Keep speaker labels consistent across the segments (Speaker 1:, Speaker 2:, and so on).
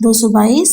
Speaker 1: 222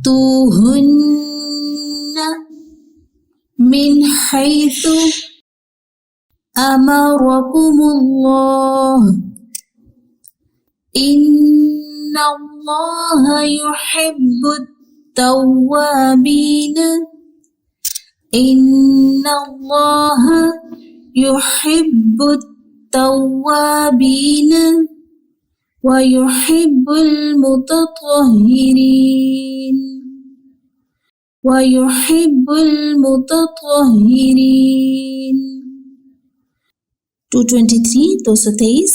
Speaker 1: فأتوهن من حيث أمركم الله إن الله يحب التوابين ويحب المتطهرين 223 223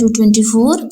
Speaker 1: 224।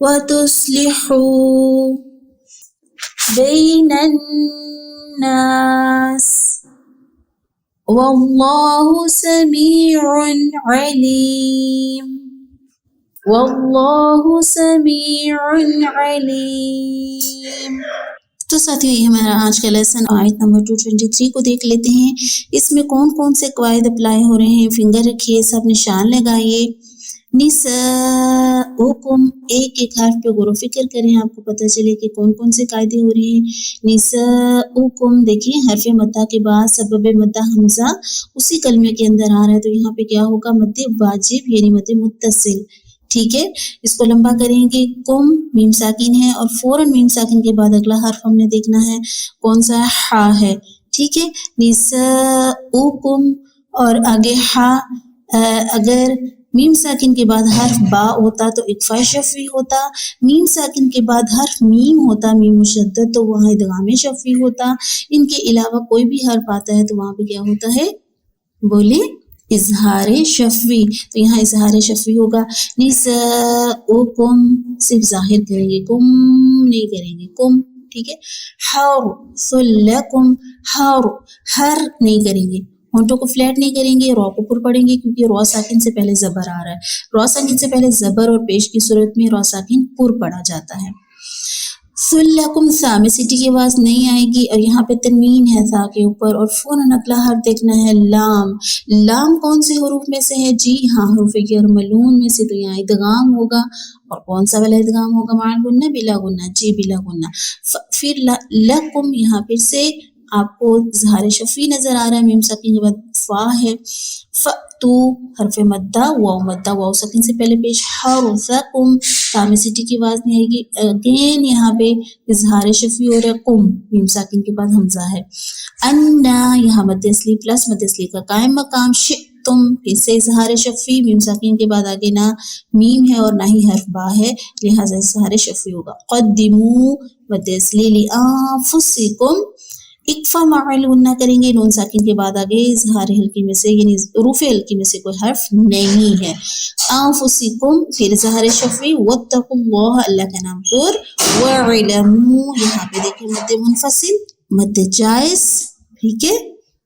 Speaker 1: وتصلحوا بين الناس واللہ سمیع علیم واللہ سمیع علیم۔ تو ساتھیو یہ ہمارا آج کا لیسن آیت نمبر 223 کو دیکھ لیتے ہیں۔ اس میں کون کون سے قواعد اپلائی ہو رہے ہیں، فنگر رکھیے، سب نشان لگائیے۔ نساؤکم، ایک ایک حرف پہ غور و فکر کریں، آپ کو پتہ چلے کہ کون کون سے قاعدے ہو رہے ہیں۔ نساؤکم دیکھیں حرف مدہ کے بعد سبب مدہ حمزہ اسی کلمے کے اندر آ رہا ہے، تو یہاں پہ کیا ہوگا، مد واجب یعنی مد متصل، ٹھیک ہے۔ اس کو لمبا کریں گے، کم میم ساکن ہے اور فوراً میم ساکن کے بعد اگلا حرف ہم نے دیکھنا ہے کون سا، ہا ہے، ٹھیک ہے۔ نساؤکم اور آگے ہا، اگر میم ساکن کے بعد حرف با ہوتا تو اکفا شفوی ہوتا، میم ساکن کے بعد حرف میم ہوتا میم مشدد تو وہاں ادغام شفوی ہوتا، ان کے علاوہ کوئی بھی حرف آتا ہے تو وہاں پہ کیا ہوتا ہے، بولے اظہار شفوی، تو یہاں اظہار شفوی ہوگا۔ نساؤکم صرف ظاہر کریں گے، کم نہیں کریں گے، کم، ٹھیک ہے۔ حرث لکم، ہر نہیں کریں گے، ہونٹوں کو فلیٹ نہیں کریں گے، رو کو پر پڑیں گے کیونکہ رو ساکن سے پہلے زبر آ رہا ہے، رو ساکن سے پہلے زبر اور پیش کی صورت میں رو ساکن پر پڑا جاتا ہے۔ سلکم، سا میں سٹی کی آواز نہیں آئے گی اور یہاں پہ تنوین ہے سا کے اوپر، اور فوراً اگلا حرف دیکھنا ہے لام۔ لام کون سے حروف میں سے ہے، جی ہاں حروف یرملون میں سے، تو یہاں ادغام ہوگا، اور کون سا والا ادغام ہوگا، مع الغنہ بلا غنہ، جی بلا غنہ۔ پھر لکم، یہاں پھر سے آپ کو اظہار شفوی نظر آ رہا ہے، میم ساکن کے بعد فا ہے۔ فتو حرف مدہ، واو مدہ، واو ساکن سے پہلے پیش، حرثکم، تا میں سٹی کی آواز نہیں آئے گی، اگین یہاں پہ اظہار شفوی ہو رہا ہے، قم میم ساکن کے بعد حمزہ ہے۔ انا، یہاں مد اصلی پلس مد اصلی کا قائم مقام، شئتم پھر سے اظہار شفوی، میم ساکن کے بعد آگے نہ میم ہے اور نہ ہی حرف با ہے، لہٰذا اظہار شفوی ہوگا۔ قدمو مد اصلی لانفسکم، اکفا مع الغنہ کریں گے، نون ساکن کے بعد آگے اظہار حلقی میں سے یعنی حروف حلقی میں سے کوئی حرف نہیں ہے۔ انفسکم پھر اظہار شفوی، واتقوا اللہ، اللہ کا نام پر، وعلموا، یہاں پہ دیکھیں مد منفصل، مد جائز، ٹھیک ہے،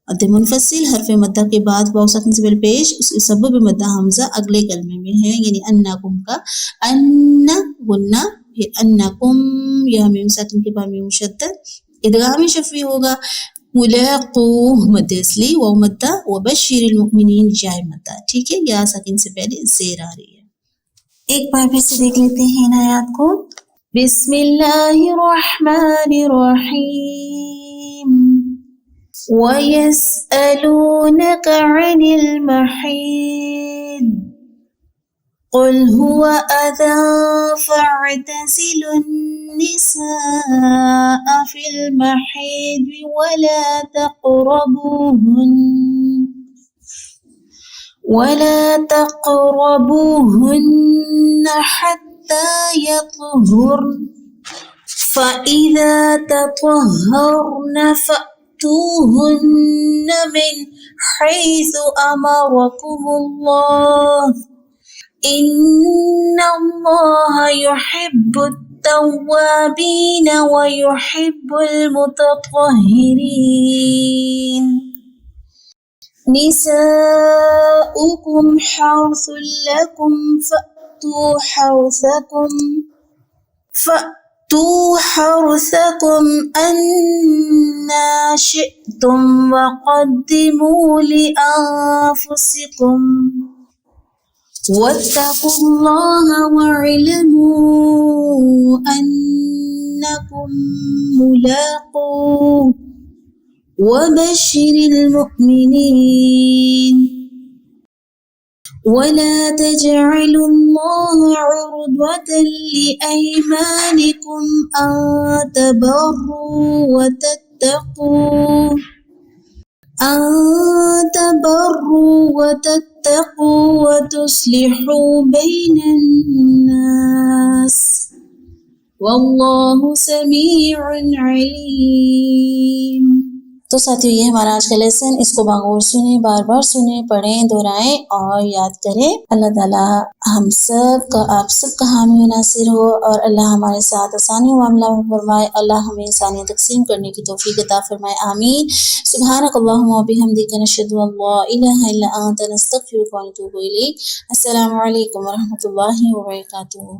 Speaker 1: مد منفصل حرف مدہ کے بعد واو ساکن سے پہلے پیش، اس کے سبب مدہ حمزہ اگلے کلمے میں ہے یعنی انکم کا، ان غنہ، پھر انکم، یہاں میم ساکن کے بعد میم مشدد، ادغام شفوی ہوگا۔ ملاقو مد اصلی واو مدہ، وبشر المؤمنین جائے مدہ، ٹھیک ہے، یا ساکن سے پہلے زیر آ رہی ہے۔ ایک بار پھر سے دیکھ لیتے ہیں ان آیات کو۔ بسم اللہ الرحمن الرحیم، وَيَسْأَلُونَكَ عَنِ الْمَحِيضِ قُلْ هُوَ أَذًى فَاعْتَزِلُوا النِّسَاءَ فِي الْمَحِيضِ وَلَا تَقْرَبُوهُنَّ حَتَّى يَطْهُرْنَ فَإِذَا تَطَهَّرْنَ فَأْتُوهُنَّ مِنْ حَيْثُ أَمَرَكُمُ اللَّهُ إِنَّ اللَّهَ يُحِبُّ التَّوَّابِينَ وَيُحِبُّ الْمُتَطَهِّرِينَ۔ نساؤكم حرث لكم فأتوا حرثكم أنا شئتم وقدموا لأنفسكم واتقوا الله واعلموا أنكم ملاقوه وبشر المؤمنين ولا تجعلوا الله عرضة لأيمانكم أن تبروا وتتقوا وتصلحوا بين الناس والله سميع عليم۔ تو ساتھیو یہ ہمارا آج کا لیسن، اس کو باغور سنیں، بار بار سنیں، پڑھیں، دہرائیں اور یاد کریں۔ اللہ تعالیٰ ہم سب کا، آپ سب کا حامی و ناصر ہو، اور اللہ ہمارے ساتھ آسانی معاملہ فرمائے۔ اللہ ہمیں آسانی تقسیم کرنے کی توفیق عطا فرمائے، آمین۔ سبحانک اللہم و بحمدک، نشہد ان لا الہ الا انت، نستغفرک و نتوب الیک۔ السلام علیکم و رحمۃ اللہ وبرکاتہ۔